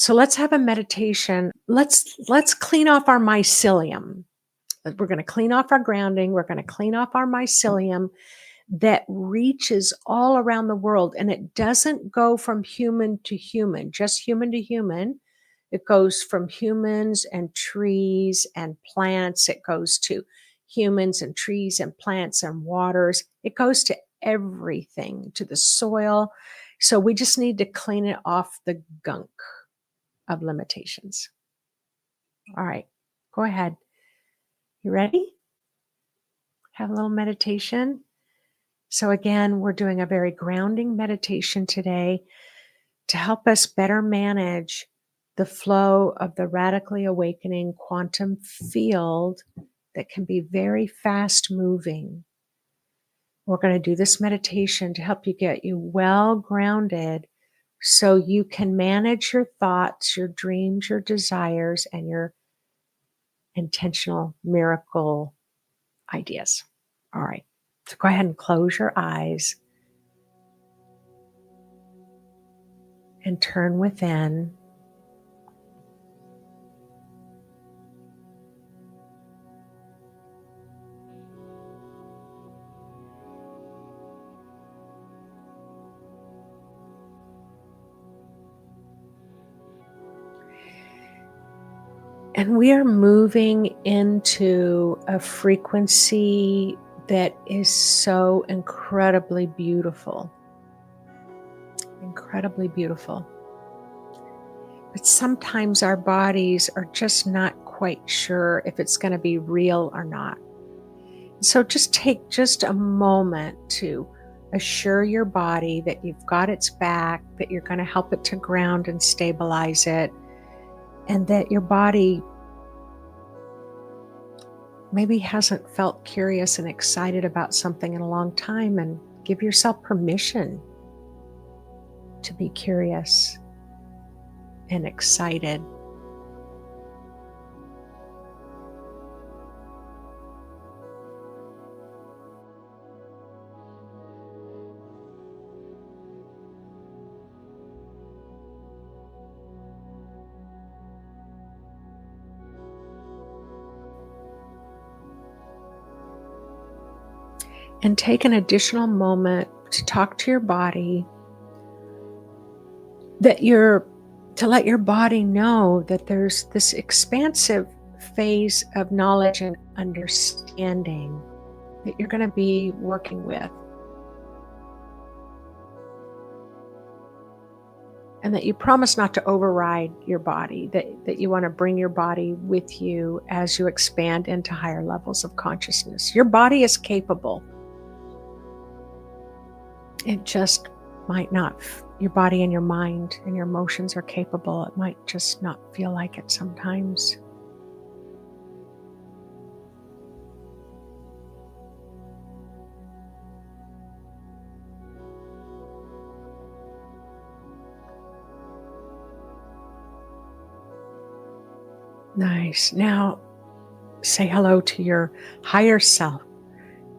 So let's have a meditation. Let's clean off our mycelium. We're going to clean off our grounding. We're going to clean off our mycelium that reaches all around the world. And it doesn't go from human to human, just human to human. It goes from humans and trees and plants. It goes to humans and trees and plants and waters. It goes to everything, to the soil. So we just need to clean it off the gunk of limitations. All right, go ahead. You ready? Have a little meditation. So again, we're doing a very grounding meditation today to help us better manage the flow of the radically awakening quantum field that can be very fast moving. We're going to do this meditation to help get you well grounded so you can manage your thoughts, your dreams, your desires, and your intentional miracle ideas. All right. So go ahead and close your eyes and turn within. And we are moving into a frequency that is so incredibly beautiful. Incredibly beautiful. But sometimes our bodies are just not quite sure if it's going to be real or not. So just take just a moment to assure your body that you've got its back, that you're going to help it to ground and stabilize it, and that your body maybe hasn't felt curious and excited about something in a long time, and give yourself permission to be curious and excited. And take an additional moment to talk to your body, to let your body know that there's this expansive phase of knowledge and understanding that you're going to be working with. And that you promise not to override your body, that you want to bring your body with you as you expand into higher levels of consciousness. Your body is capable. It just might not, your body and your mind and your emotions are capable. It might just not feel like it sometimes. Nice. Now say hello to your higher self,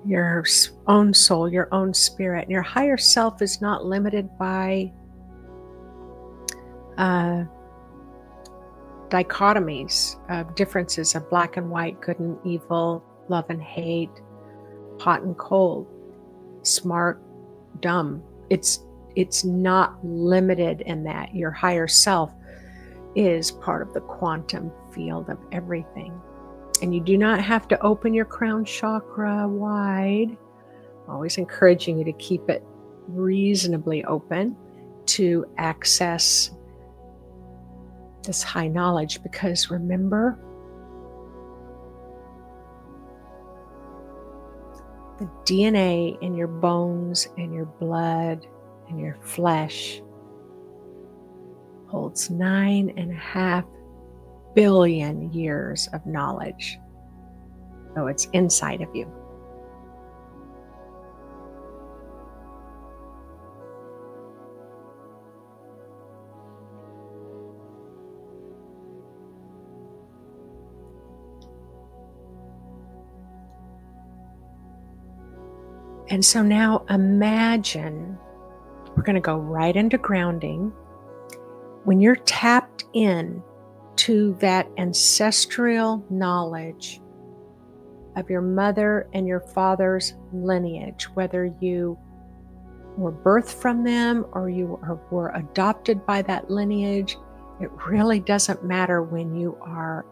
your own soul, your own spirit. And your higher self is not limited by dichotomies of differences of black and white, good and evil, love and hate, hot and cold, smart, dumb. It's not limited in that. Your higher self is part of the quantum field of everything. And you do not have to open your crown chakra wide. Always encouraging you to keep it reasonably open to access this high knowledge, because remember, the DNA in your bones and your blood and your flesh holds 9.5 billion years of knowledge. So it's inside of you. And so now imagine, we're going to go right into grounding. When you're tapped in to that ancestral knowledge of your mother and your father's lineage, whether you were birthed from them or were adopted by that lineage. It really doesn't matter when you are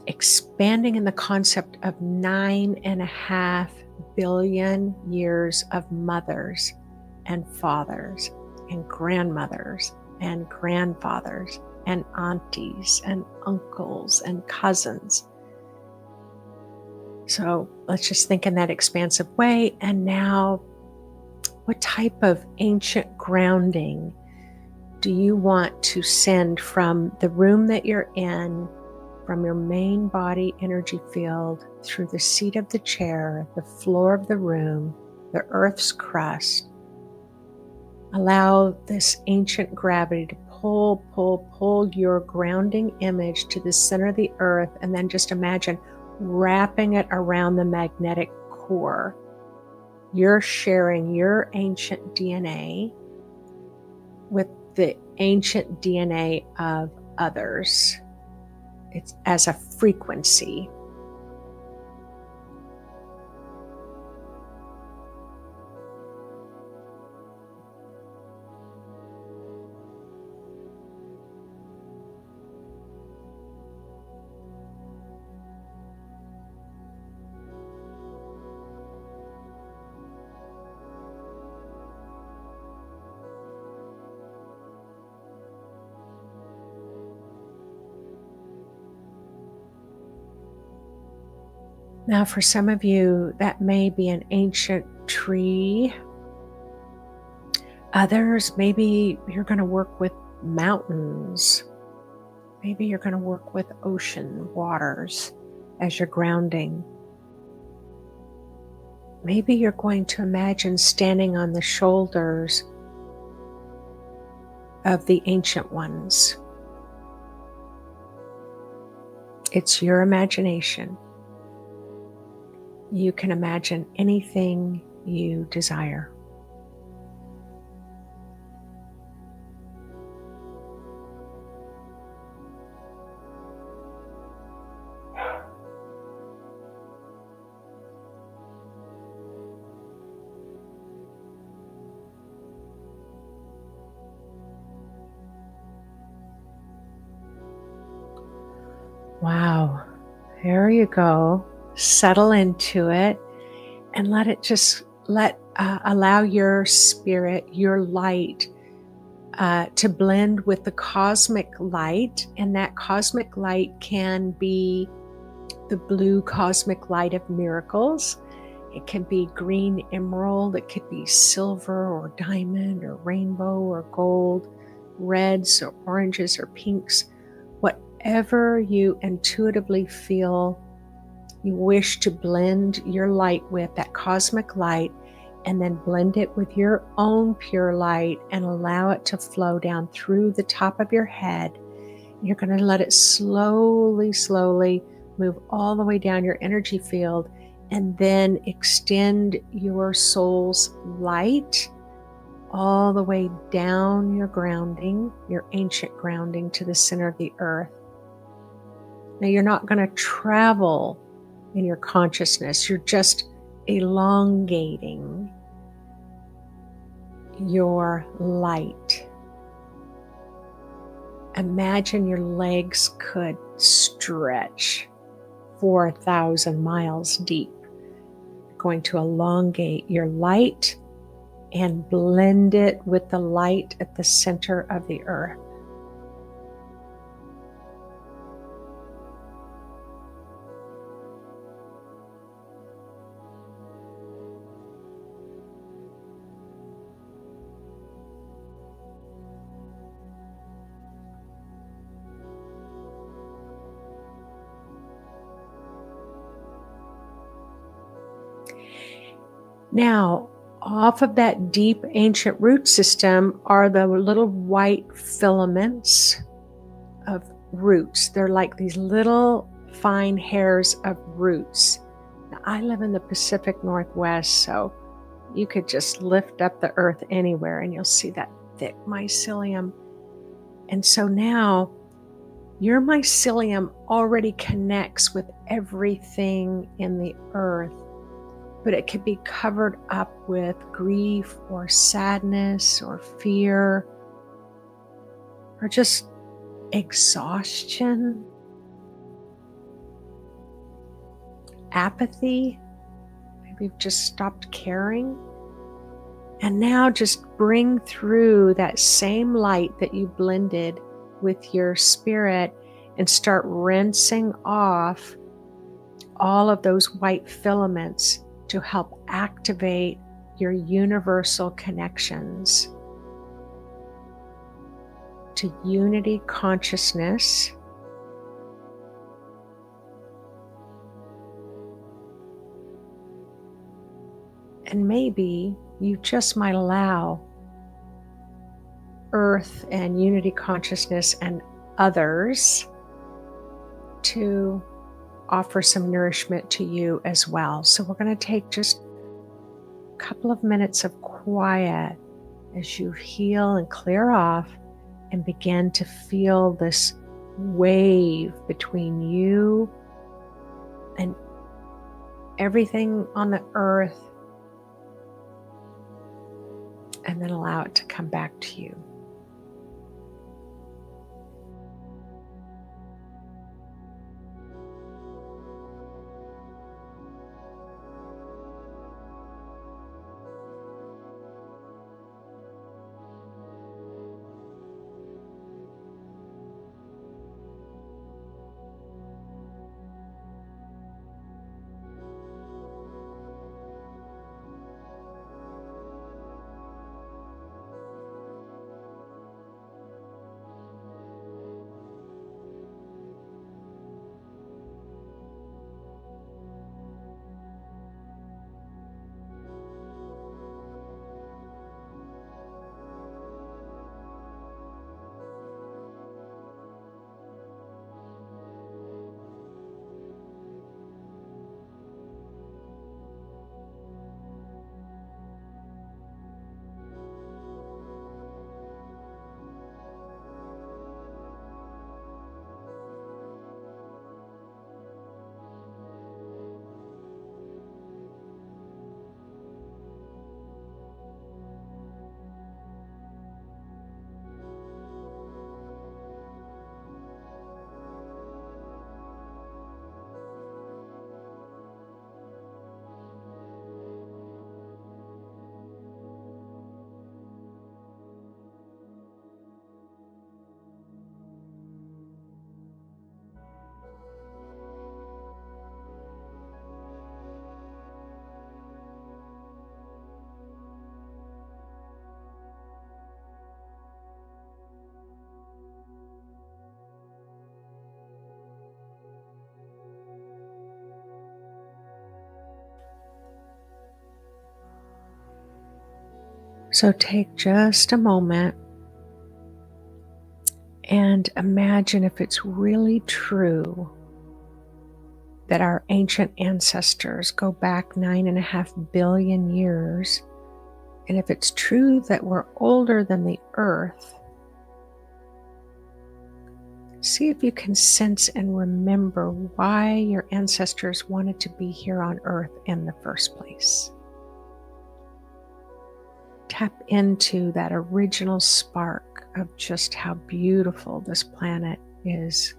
expanding in the concept of 9.5 billion years of mothers and fathers and grandmothers and grandfathers and aunties and uncles and cousins. So let's just think in that expansive way. And now, what type of ancient grounding do you want to send from the room that you're in, from your main body energy field, through the seat of the chair, the floor of the room, the earth's crust? Allow this ancient gravity to pull your grounding image to the center of the earth, and then just imagine wrapping it around the magnetic core. You're sharing your ancient DNA with the ancient DNA of others. It's as a frequency. Now, for some of you, that may be an ancient tree. Others, maybe you're going to work with mountains. Maybe you're going to work with ocean waters as you're grounding. Maybe you're going to imagine standing on the shoulders of the ancient ones. It's your imagination. You can imagine anything you desire. Wow, there you go. Settle into it and allow your spirit, your light, to blend with the cosmic light. And that cosmic light can be the blue cosmic light of miracles. It can be green emerald. It could be silver or diamond or rainbow or gold, reds or oranges or pinks. Whatever you intuitively feel you wish to blend your light with, that cosmic light, and then blend it with your own pure light and allow it to flow down through the top of your head. You're going to let it slowly move all the way down your energy field, and then extend your soul's light all the way down your grounding, your ancient grounding, to the center of the earth. Now, you're not going to travel in your consciousness. You're just elongating your light. Imagine your legs could stretch 4,000 miles deep. You're going to elongate your light and blend it with the light at the center of the earth. Now, off of that deep ancient root system are the little white filaments of roots. They're like these little fine hairs of roots. Now, I live in the Pacific Northwest, so you could just lift up the earth anywhere and you'll see that thick mycelium. And so now your mycelium already connects with everything in the earth, but it could be covered up with grief or sadness or fear or just exhaustion, apathy. Maybe you've just stopped caring. And now just bring through that same light that you blended with your spirit and start rinsing off all of those white filaments to help activate your universal connections to unity consciousness. And maybe you just might allow Earth and unity consciousness and others to offer some nourishment to you as well. So we're going to take just a couple of minutes of quiet as you heal and clear off and begin to feel this wave between you and everything on the earth, and then allow it to come back to you. So take just a moment and imagine if it's really true that our ancient ancestors go back 9.5 billion years. And if it's true that we're older than the earth, see if you can sense and remember why your ancestors wanted to be here on earth in the first place. Tap into that original spark of just how beautiful this planet is.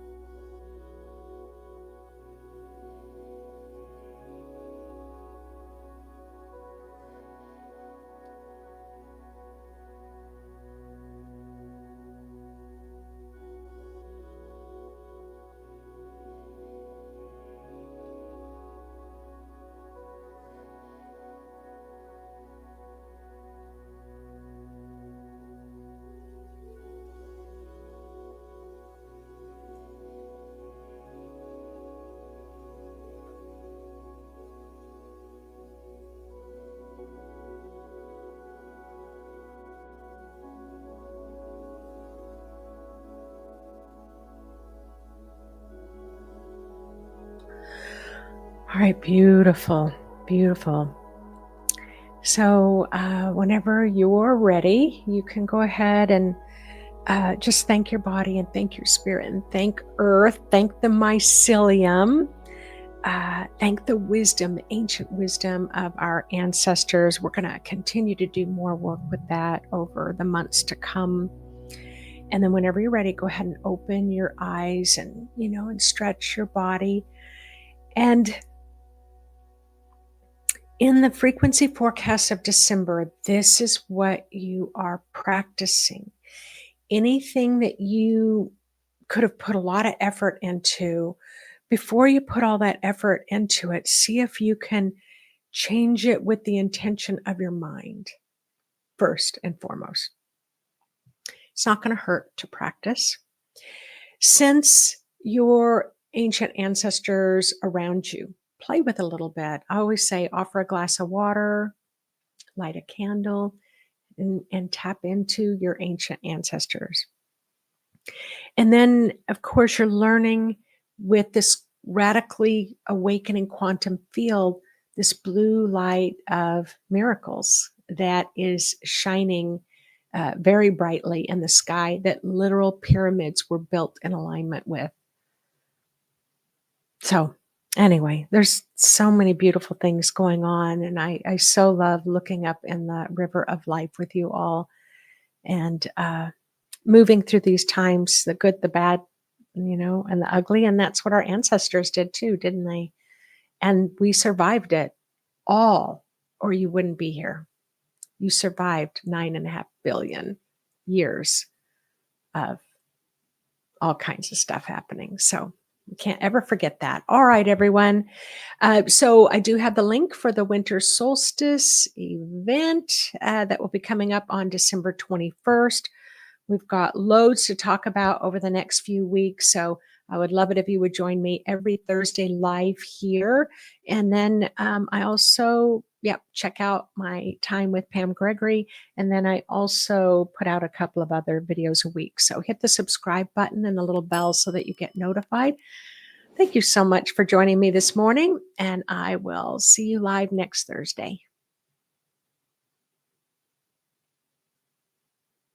All right, beautiful, beautiful. So whenever you're ready, you can go ahead and Just thank your body and thank your spirit and thank earth, thank the mycelium, thank the wisdom, the ancient wisdom of our ancestors. We're going to continue to do more work with that over the months to come. And then whenever you're ready, go ahead and open your eyes and, and stretch your body. And in the frequency forecast of December, this is what you are practicing. Anything that you could have put a lot of effort into, before you put all that effort into it, see if you can change it with the intention of your mind first and foremost. It's not going to hurt to practice. Since your ancient ancestors around you, play with a little bit. I always say offer a glass of water, light a candle, and tap into your ancient ancestors. And then, of course, you're learning with this radically awakening quantum field, this blue light of miracles that is shining very brightly in the sky, that literal pyramids were built in alignment with. So, anyway, there's so many beautiful things going on. And I so love looking up in the river of life with you all and moving through these times, the good, the bad, and the ugly. And that's what our ancestors did too, didn't they? And we survived it all, or you wouldn't be here. You survived 9.5 billion years of all kinds of stuff happening. So you can't ever forget that. All right, everyone. So I do have the link for the winter solstice event that will be coming up on December 21st. We've got loads to talk about over the next few weeks. So I would love it if you would join me every Thursday live here. And then I also, check out my time with Pam Gregory. And then I also put out a couple of other videos a week. So hit the subscribe button and the little bell so that you get notified. Thank you so much for joining me this morning. And I will see you live next Thursday.